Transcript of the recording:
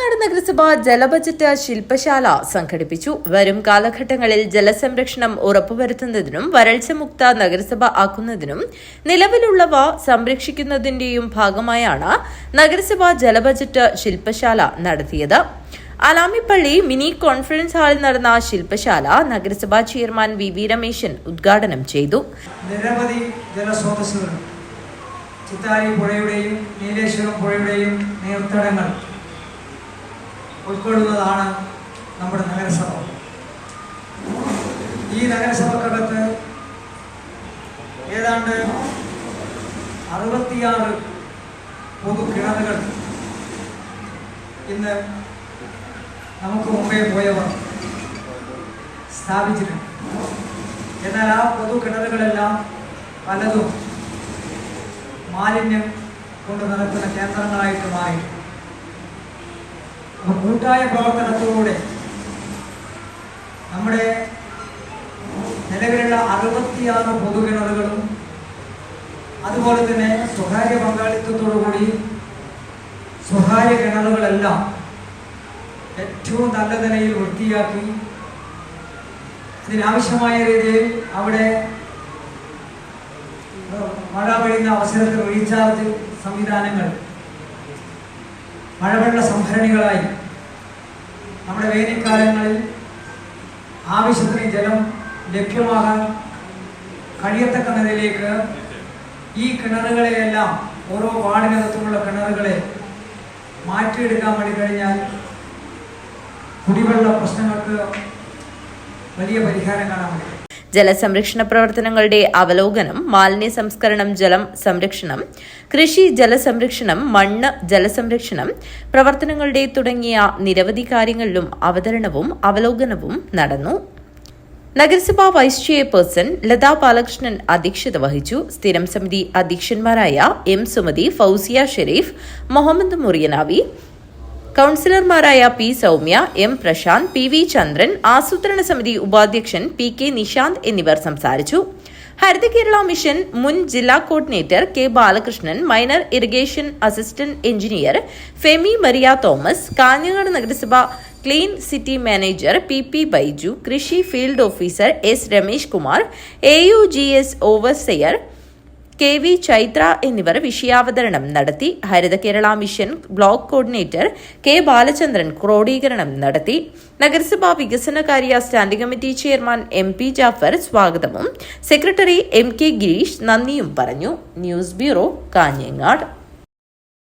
കാഞ്ഞങ്ങാട് നഗരസഭ ജലബജറ്റ് ശില്പശാല സംഘടിപ്പിച്ചു. വരും കാലഘട്ടങ്ങളിൽ ജലസംരക്ഷണം ഉറപ്പുവരുത്തുന്നതിനും വരൾച്ച മുക്ത നഗരസഭ ആക്കുന്നതിനും നിലവിലുള്ളവ സംരക്ഷിക്കുന്നതിന്റെയും ഭാഗമായാണ് നഗരസഭ ജലബജറ്റ് ശില്പശാല നടത്തിയത്. അലാമിപ്പള്ളി മിനി കോൺഫറൻസ് ഹാളിൽ നടന്ന ശില്പശാല നഗരസഭാ ചെയർമാൻ വി രമേശൻ ഉദ്ഘാടനം ചെയ്തു. നിരവധി ജലസ്രോതസ്സുകൾ ചിത്താരി പുഴയുടെയും നീലേശ്വരം പുഴയുടെയും നീർത്തടങ്ങൾ ഉൾക്കൊള്ളുന്നതാണ് നമ്മുടെ നഗരസഭ. ഈ നഗരസഭക്കകത്ത് ഏതാണ്ട് 66 പൊതു കിണറുകൾ ഇന്ന് നമുക്ക് മുമ്പേ പോയവർ സ്ഥാപിച്ചിട്ടുണ്ട്. എന്നാൽ ആ പൊതു കിണറുകളെല്ലാം പലതും മാലിന്യം കൊണ്ട് നടക്കുന്ന കേന്ദ്രങ്ങളായിട്ട് മാറി. കൂട്ടായ പ്രവർത്തനത്തോടെ നമ്മുടെ നിലവിലുള്ള 66 പൊതുകിണറുകളും അതുപോലെ തന്നെ സ്വകാര്യ പങ്കാളിത്തത്തോടുകൂടി സ്വകാര്യ കിണറുകളെല്ലാം ഏറ്റവും നല്ല നിലയിൽ വൃത്തിയാക്കി ഇതിനാവശ്യമായ രീതിയിൽ അവിടെ മഴ പെയ്യുന്ന അവസരത്തിൽ റീചാർജ് സംവിധാനങ്ങൾ, മഴവെള്ള സംഭരണികളായി നമ്മുടെ വേനൽക്കാലങ്ങളിൽ ആവശ്യത്തിന് ജലം ലഭ്യമാകാൻ കഴിയത്തക്ക നിലയിലേക്ക് ഈ കിണറുകളെയെല്ലാം ഓരോ വാർഡിനകത്തുമുള്ള കിണറുകളെ മാറ്റിയെടുക്കാൻ വേണ്ടി കഴിഞ്ഞാൽ കുടിവെള്ള പ്രശ്നങ്ങൾക്ക് വലിയ പരിഹാരം കാണാൻ കഴിയും. ജലസംരക്ഷണ പ്രവർത്തനങ്ങളുടെ അവലോകനം, മാലിന്യ സംസ്കരണം, ജലം സംരക്ഷണം, കൃഷി ജലസംരക്ഷണം, മണ്ണ് ജലസംരക്ഷണം പ്രവർത്തനങ്ങളുടെ തുടങ്ങിയ നിരവധി കാര്യങ്ങളിലും അവതരണവും അവലോകനവും നടന്നു. നഗരസഭാ വൈസ് ചെയർപേഴ്സൺ ലതാ ബാലകൃഷ്ണൻ അധ്യക്ഷത വഹിച്ചു. സ്ഥിരം സമിതി അധ്യക്ഷന്മാരായ എം സുമതി, ഫൗസിയ ഷെരീഫ്, മുഹമ്മദ് മുറിയനാവി, കൌൺസിലർമാരായ P Soumya, M Prashanth, P V Chandran, ആസൂത്രണ സമിതി ഉപാധ്യക്ഷൻ പി കെ നിശാന്ത് എന്നിവർ സംസാരിച്ചു. ഹരിത കേരള മിഷൻ മുൻ ജില്ലാ coordinator K Balakrishnan, minor irrigation assistant engineer Femi Maria Thomas, Kanhangad നഗരസഭ clean city manager P Baiju, കൃഷി field officer S Ramesh Kumar, AUGS overseer K V Chaithra എന്നിവർ വിഷയാവതരണം നടത്തി. Haritha Kerala mission block coordinator K Balachandran ക്രോഡീകരണം നടത്തി. നഗരസഭാ വികസനകാര്യ standing committee chairman MP Jafar സ്വാഗതവും സെക്രട്ടറി MK ഗിരീഷ് നന്ദിയും പറഞ്ഞു. News bureau, Kanhangad.